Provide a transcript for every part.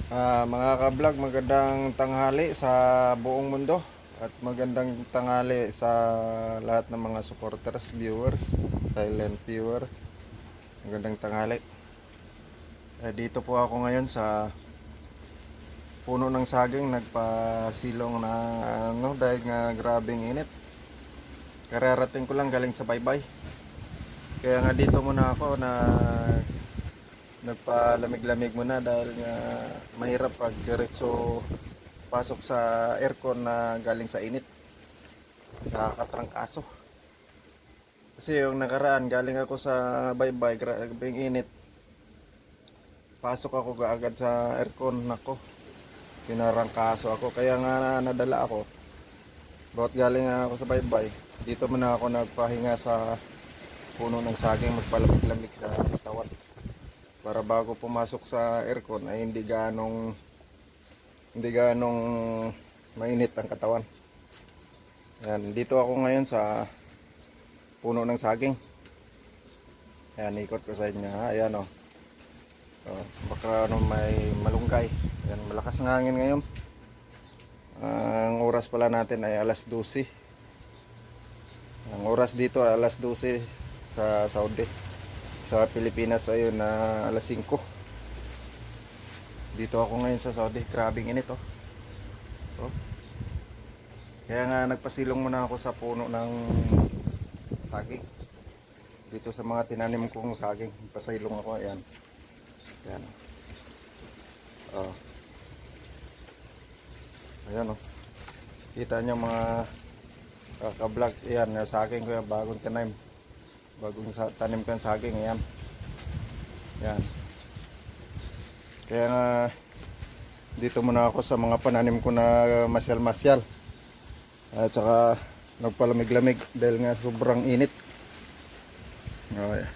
Mga ka-vlog, magandang tanghali sa buong mundo at magandang tanghali sa lahat ng mga supporters, viewers, silent viewers. Magandang tanghali. Dito po ako ngayon sa puno ng saging, nagpasilong na dahil nga grabing init. Kararating ko lang galing sa baybay. Kaya nga dito muna ako na nagpalamig-lamig muna dahil nga mahirap pag diretso pasok sa aircon na galing sa init, nakakatrangkaso. Kasi yung nakaraan galing ako sa baybay, grabing init, pasok ako kaagad sa aircon, nako, tinarangkaso ako. Kaya nga nadala ako, bawat galing ako sa baybay, dito muna ako nagpahinga sa puno ng saging, magpalamig-lamig sa katawan para bago pumasok sa aircon ay hindi ganong mainit ang katawan. Yan, dito ako ngayon sa puno ng saging. Ayan, ikot ko sa inyo. Ayan o. Baka may malunggay. Ayan, malakas ng hangin ngayon. Ang oras pala natin ay alas 12. Ang oras dito ay alas 12 sa Saudi. Sa Pilipinas ayun na alas 5. Dito ako ngayon sa Saudi. Grabing init oh. Kaya nga nagpasilong muna ako sa puno ng saging. Dito sa mga tinanim kong saging, pasilong ako. Ayan. Ayan. Oh. Ayan oh. Kita nyo mga ka-vlog. Ayan, yung saging ko yung bagong tanim. Bagong tanim ko yung saging. Ayan. Ayan. Kaya nga dito muna ako sa mga pananim ko na masyal-masyal. At saka nagpalamig-lamig dahil nga sobrang init. Okay.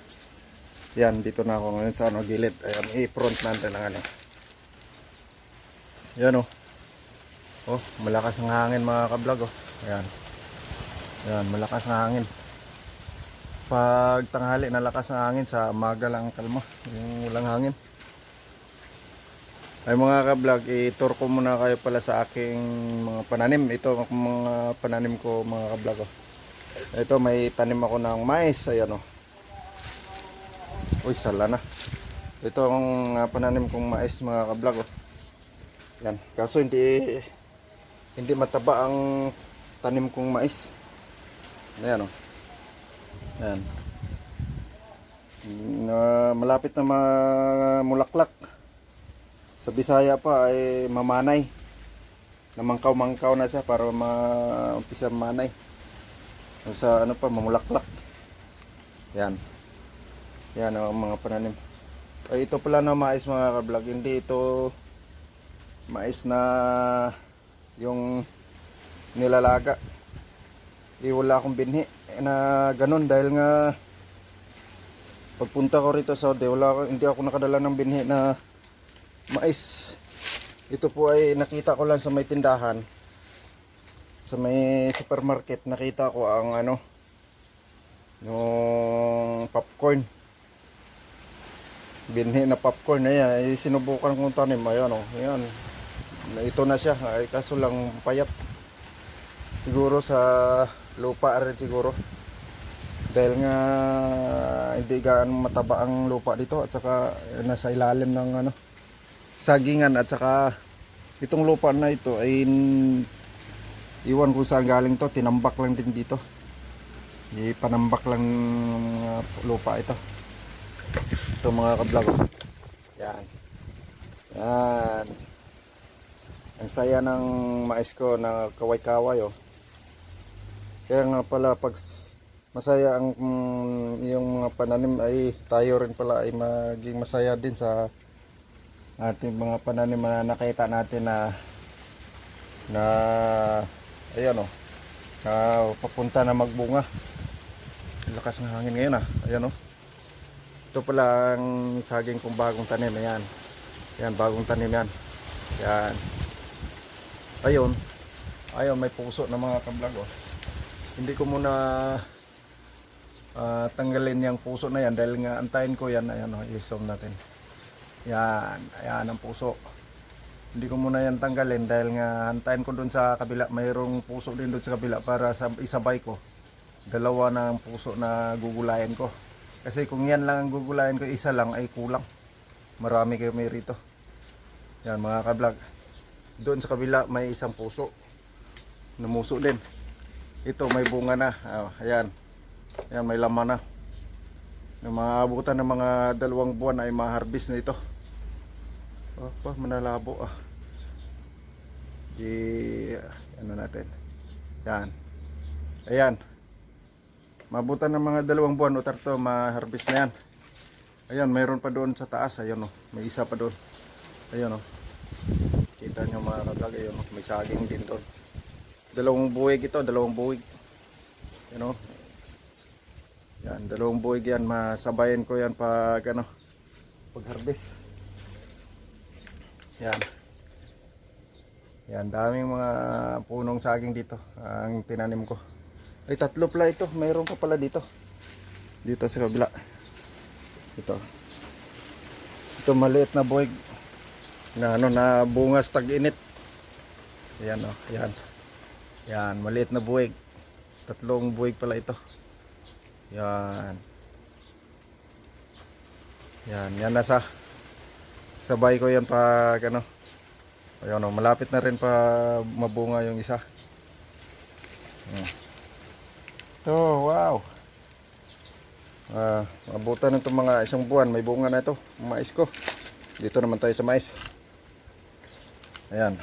Yan, dito na ako ngayon sa gilid. Ayan, i-front natin ang ano. Yan oh. Oh, malakas ang hangin mga ka-vlog oh. Ayan. Ayan, malakas ang hangin. Pag tanghali nalakas ang hangin, sa umaga lang kalma, yung walang hangin. Ay mga ka-vlog, i-tour ko muna kayo pala sa aking mga pananim. Ito ang mga pananim ko mga ka-vlog oh. Ito, may tanim ako ng mais. Ayan oh. Uy, sala na. Ito ang pananim kong mais mga ka-vlog oh. Yan, kaso hindi mataba ang tanim kong mais. Ayan oh. Ayan. Malapit na mulaklak. Sa Bisaya pa ay mamanay. Namangkaw-mangkaw na siya para umpisa mamanay. Sa ano pa, mamulaklak. Yan. Yan ang mga pananim. Ay, ito pala na mais mga ka-vlog. Hindi ito mais na yung nilalaga. Wala akong binhi na ganun dahil nga pagpunta ko rito sa Saudi, hindi ako nakadala ng binhi na mais. Ito po ay nakita ko lang sa may tindahan, sa may supermarket. Nakita ko ang ano, yung popcorn, binhi na popcorn na yan. Ay, sinubukan kong tanim. Ayan o, ayan, ito na siya. Ay, kaso lang payat siguro sa lupa rin siguro, dahil nga hindi gaano mataba ang lupa dito, at saka nasa ilalim ng ano, sagingan. At saka itong lupa na ito ay iwan kung saan galing to, tinambak lang din dito, panambak lang lupa ito. Ito mga ka-vlog oh. Yan. Yan. Ang saya ng mais ko na kaway-kaway oh. Kaya nga pala pag masaya ang yung mga pananim, ay tayo rin pala ay maging masaya din sa ating mga pananim na nakita natin na ayan oh, na papunta na magbunga. Lakas ng hangin ngayon ah. Ayan oh. Ito pala ang saging kong bagong tanim. Ayan. Ayan, bagong tanim yan. Ayan. Ayun. Ayun, may puso na mga ka-vlog oh. Hindi ko muna tanggalin yung puso na yan dahil nga antayin ko yan. Ayan oh, i-zoom natin. Yan, ayan ang puso. Hindi ko muna yan tanggalin dahil nga hantayin ko doon sa kabila. Mayroong puso din doon sa kabila para isabay ko. Dalawa ng puso na gugulayan ko. Kasi kung yan lang ang gugulayan ko, isa lang ay kulang. Marami kayo may rito. Yan mga kablog. Doon sa kabila may isang puso. Numuso din. Ito may bunga na. Ayan. Ayan may laman na. Ng mga abutan ng mga 2 buwan ay ma-harvest na ito. Manalabo ano natin. Yan. Ayan. Mabutan ng mga 2 buwan o tarto ma-harvest na yan. Ayan, mayroon pa doon sa taas. Ayun oh, may isa pa doon. Ayun oh. Kita nyo mga kablog, ayun oh, may saging din doon. 2 buwig ito, 2 buwig. Yan oh. Yan, 2 buwig yan. Masabayan ko yan pag ano, pag harvest. Yan. Yan, daming mga punong saging dito ang tinanim ko. Ay, 3 pala ito. Mayroon pa pala dito. Dito sa kabila. Ito. Ito maliit na buwig na ano na bungas tag-init. Ayan oh, yan. Yan, maliit na buwig. 3 buwig pala ito. Yan. Yan nasa sabay ko yan pag ano. Ayun oh, malapit na rin pa mabunga yung isa. Oh, wow. Abutan nito mga 1 buwan, may bunga na ito, mais ko. Dito naman tayo sa mais. Ayan.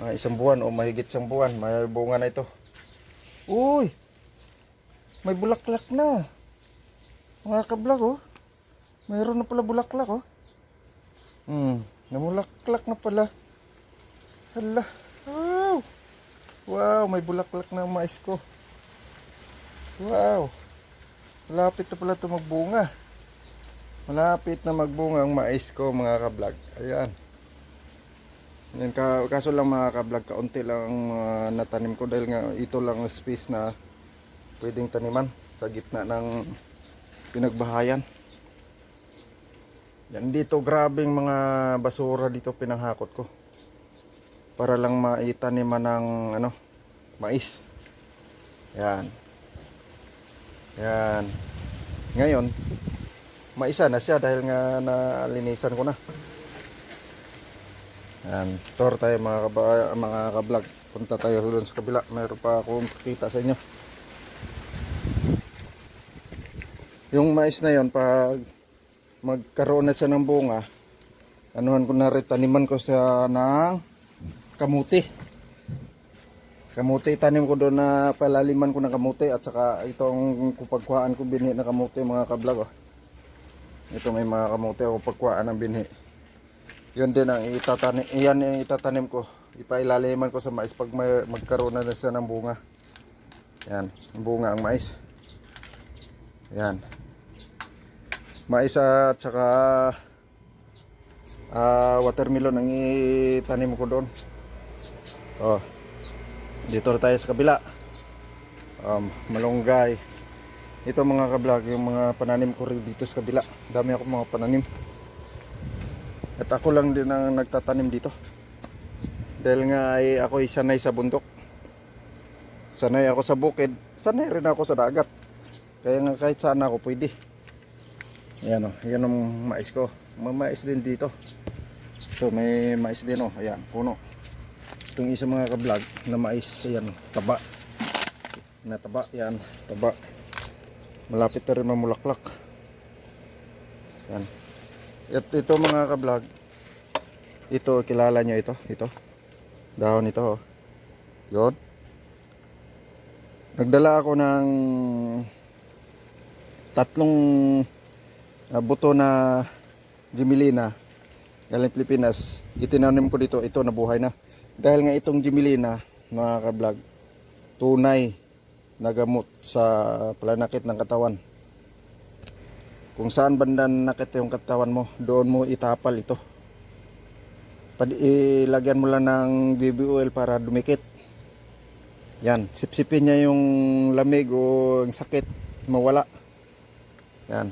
Mga 1 buwan o mahigit 1 buwan, may bunga na ito. Uy! May bulaklak na. Mga kablog oh. Mayroon na pala bulaklak oh. Namulaklak na pala. Hala. Wow! Wow, may bulaklak na mais ko. Wow. Malapit na pala ito magbunga. Malapit na magbunga ang mais ko mga kablog. Ayan. Yan, kaso lang mga kablog, kaunti lang natanim ko dahil nga ito lang ang space na pwedeng taniman sa gitna ng pinagbahayan. Yan dito, grabing mga basura dito pinanghakot ko para lang maitaniman ng ano, mais. Yan. Yan. Ngayon, maisa na siya dahil nga nalinisan ko na. Yan. Tour tayo mga kablog. Punta tayo doon sa kabila. Mayroon pa akong pakita sa inyo. Yung mais na yon, pag magkaroon na siya ng bunga, anuhan ko na rin, taniman ko siya ng kamuti. Kamuti, tanim ko doon na palaliman ko ng kamuti at saka itong kupagkuhaan ko binhi na kamuti mga kablog. Ito may mga kamuti o pagkuhaan ng binhi. Yun din ang itatanim, iyan ang itatanim ko. Ipailaliman ko sa mais pag magkaroon na siya ng bunga. Yan, bunga ang mais. Yan. Mais at saka watermelon ang itanim ko doon. Oh. Dito tayo sa kabila. Malunggay. Ito mga kablog, yung mga pananim ko rin dito sa kabila. Dami ako mga pananim. At ako lang din ang nagtatanim dito. Dahil nga ay ako ay sanay sa bundok. Sanay ako sa bukid. Sanay rin ako sa dagat. Kaya nga kahit saan ako pwede. Ayan o, yan ang mais ko. May mais din dito. So may mais din o, ayan, puno. Itong isa mga kablog na mais, ayan, taba. Nataba, yan, taba. Malapit na rin mamulaklak. Yan. At ito mga kablog, ito, kilala nyo ito, ito. Dahon ito, oh. Yun. Nagdala ako ng 3 buto na Gimelina galing Pilipinas. Itinanim ko dito, ito nabuhay na. Dahil nga itong Gimelina, mga kablog, tunay na gamot sa pananakit ng katawan. Kung saan banda nakit yung katawan mo, doon mo itapal ito. Ilagyan mo lang ng BB oil para dumikit. Yan, sipsipin niya yung lamig o yung sakit, mawala. Yan.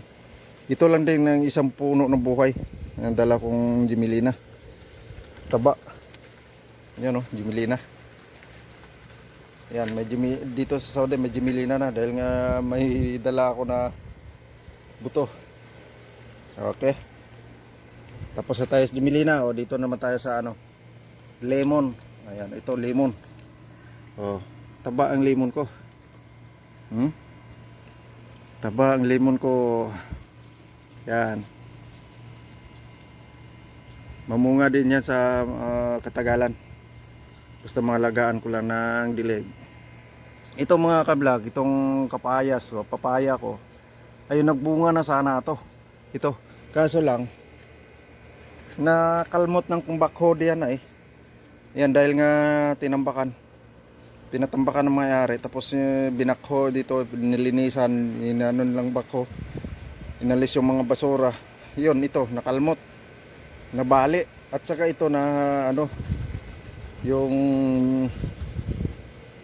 Ito lang din ng isang puno ng buhay. Ang dala kong Gemilina. Taba. Yan o, Gemilina. Yan, dito sa Saudi may Gemilina na dahil nga may dala ako na buto. Okay. Tapos na tayo sa Gemilina. O, dito naman tayo sa ano, lemon. Ayan, ito lemon. O, taba ang lemon ko. Taba ang lemon ko. Yan. Mamunga din yan sa katagalan. Basta mga lagaan ko lang ng dilig. Ito mga kablog, itong kapayas o papaya ko, ayun, nagbunga na sana ito. Ito. Kaso lang, nakalmot ng kumbakho diyan na eh. Yan, dahil nga tinatambakan ng mayari. Tapos binakho dito, nilinisan, inanon lang bakho. Inalis yung mga basura. Yun, ito, nakalmot. Nabali. At saka ito na ano, yung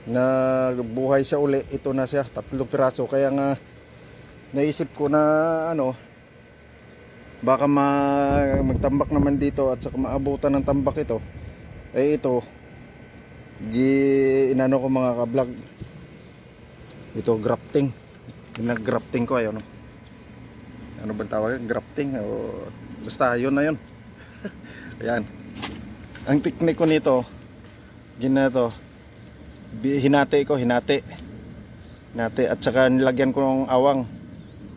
nabuhay siya uli. Ito na siya, 3 piraso. Kaya nga naisip ko na ano, baka magtambak naman dito at saka maabutan ng tambak ito. Eh ito, inano ko mga ka-vlog, ito grafting. Nag-grafting ko, ayun. Ano ba tawag? Grafting o basta yun na yun. Ayan. Ang teknik ko nito, ginato, hinati at saka nilagyan ko ng awang.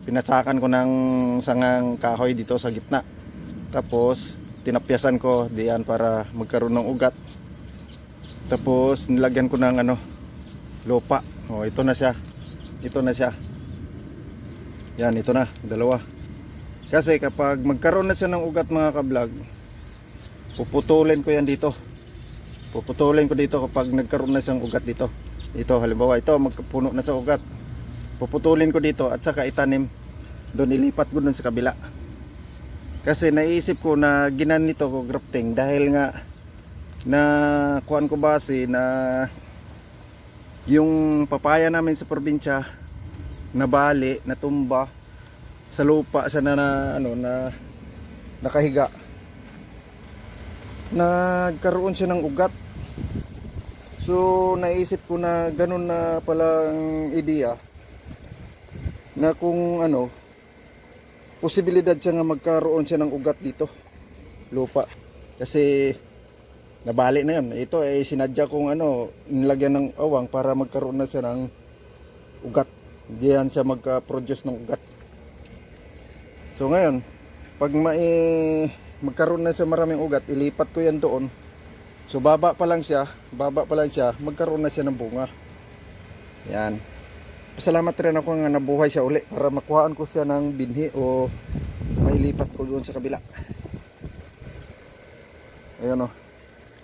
Pinasakan ko ng sangang kahoy dito sa gitna. Tapos tinapyasan ko diyan para magkaroon ng ugat. Tapos nilagyan ko ng ano, lupa. Oh, ito na siya. Yan, ito na, dalawa. Kasi kapag magkaroon na siya ng ugat mga ka-vlog, puputulin ko yan dito. Puputulin ko dito kapag nagkaroon na siyang ugat dito. Ito halimbawa, ito magpuno na sa ugat. Puputulin ko dito at saka itanim doon, ilipat ko doon sa kabila. Kasi naisip ko na ginanito ko grafting dahil nga na kuan ko base na yung papaya namin sa probinsya nabali, natumba sa lupa siya na ano na nakahiga. Nagkaroon siya ng ugat. So naisip ko na ganun na palang ideya na kung ano, posibilidad siya nga magkaroon siya ng ugat dito lupa, kasi nabali na yun. Ito ay sinadya kong ano, nilagyan ng awang para magkaroon na siya ng ugat, diyan siya magka-produce ng ugat. So ngayon pag magkaroon na siya maraming ugat, ilipat ko yan doon. So baba pa lang siya, magkaroon na siya ng bunga. Yan. Pasalamat rin ako nga nabuhay siya uli para makuhaan ko siya ng binhi o mailipat ko doon sa kabila. Ayan o.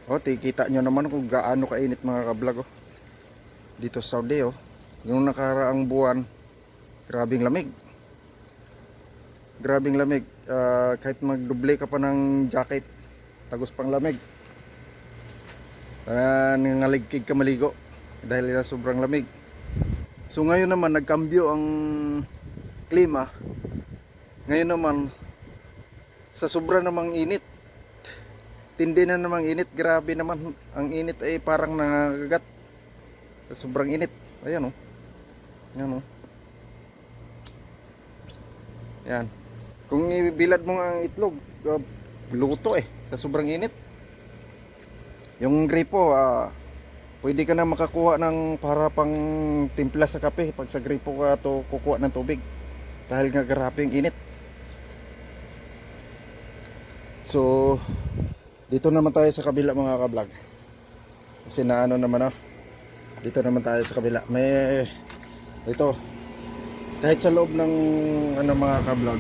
O, tikita nyo naman kung gaano kainit mga ka-vlog o. Dito sa Saudi o. Yung nakaraang buwan, grabing lamig. Kahit magduble ka pa ng jacket, tagos pang lamig. Nangaligkig ka maligo dahil sobrang lamig. So ngayon naman nagkambyo ang klima. Ngayon naman sa sobra namang init, tindi na namang init, grabe naman ang init, ay parang nangagat sa sobrang init. Ayan o. Yan. Kung ibilad mo ang itlog, luto sa sobrang init. Yung gripo, pwede ka na makakuha ng para pang timpla sa kape pag sa gripo ka to kukuha ng tubig dahil nga grabe ang init. So dito naman tayo sa kabila mga ka-vlog, kasi naano naman dito naman tayo sa kabila. May ito, kahit sa loob ng ano mga ka-vlog,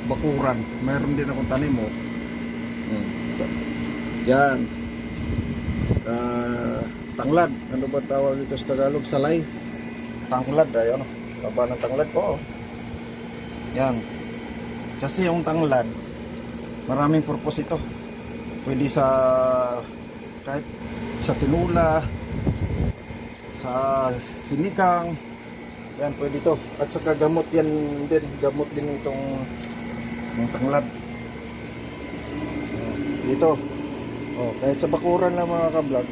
bakuran, mayroon din akong tanim mo. Yan, tanglad, ano ba tawag dito sa Tagalog? Salay. Tanglad, ayun, taba ng tanglad ko. Yan, kasi yung tanglad maraming purpose ito. Pwede sa kahit sa tinula, sa sinigang, yan pwede ito. At saka gamot yan din, gamot din itong tanglad. Dito. Oh, kahit sa bakuran lang mga ka-vlog,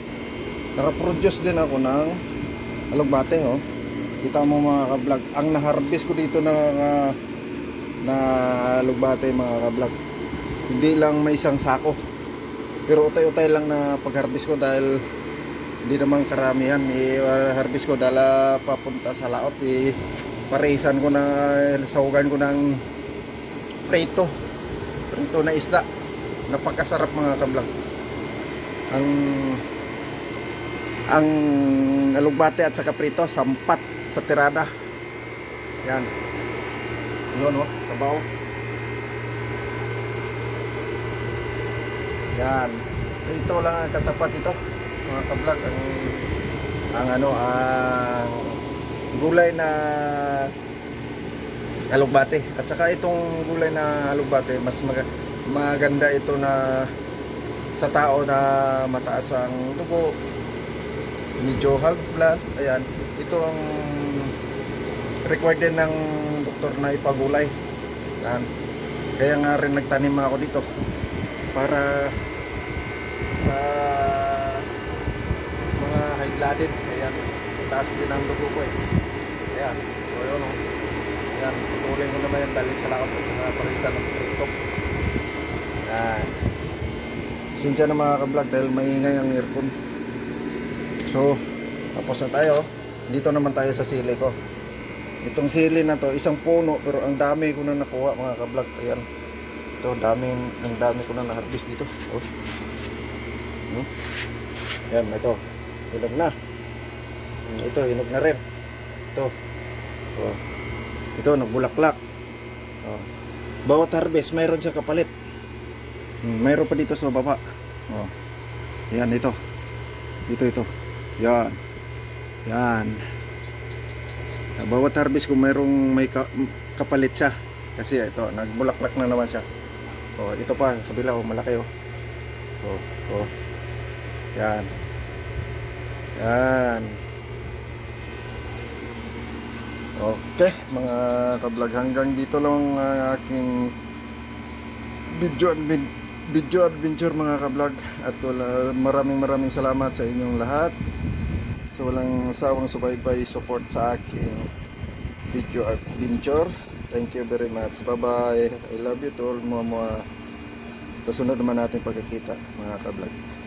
nakaproduce din ako ng alugbate, oh. Kita mo mga ka-vlog, ang na-harvest ko dito na alugbate mga ka-vlog. Hindi lang may isang sako. Pero utay-utay lang na pag-harvest ko dahil hindi naman karamihan. I-harvest ko dala papunta sa laot. Parisan ko na, sahugan ko ng prito na isda. Napakasarap mga ka-vlog. Ang alugbate at saka prito, sampat sa tirada. Yan. Yun, no? Sabaw. Yan. Ito lang ang katapat ito, mga ka-vlog, ang gulay na alugbate. At saka itong gulay na alugbate, mas maganda ito na sa tao na mataas ang dugo, medyo high blood. Ayan, ito ang required din ng doktor na ipagulay. Yan. Kaya nga rin nagtanim ako dito para sa mga high blooded. Ayan, taas din ang dugo ko eh. Ayan, so yun o. Ayan, putulin ko naman yung dalit sa lakot at saka parisan ng prito. Ayan. Sinsya na mga ka-vlog dahil maingay ang aircon. So, tapos na tayo. Dito naman tayo sa sili ko. Itong sili na to, isang puno, pero ang dami ko na nakuha mga ka-vlog. Ayan. Ito, ang dami ko na na-harvest dito. Oh. Yan, ito. Hinog na. Ito, hinog na rin. Ito. Oh. Ito, nagbulaklak. Oh. Bawat harvest, mayroon siya kapalit. Mayroon pa dito sa baba. Oh. Yan, ito. Ito. Yan. Yan. Bawat harvest ko mayroong kapalit siya. Kasi ito, nagbulaklak na naman siya. Oh, ito pa, kabila, oh, malaki oh. Oh. Yan. Yan. Okay, mga ka-vlog, hanggang dito lang ang aking video adventure mga ka-vlog. At maraming salamat sa inyong lahat. So walang sawang subaybay support sa aking video adventure. Thank you very much. Bye bye. I love you to all mga sa sunod naman natin pagkikita mga ka-vlog.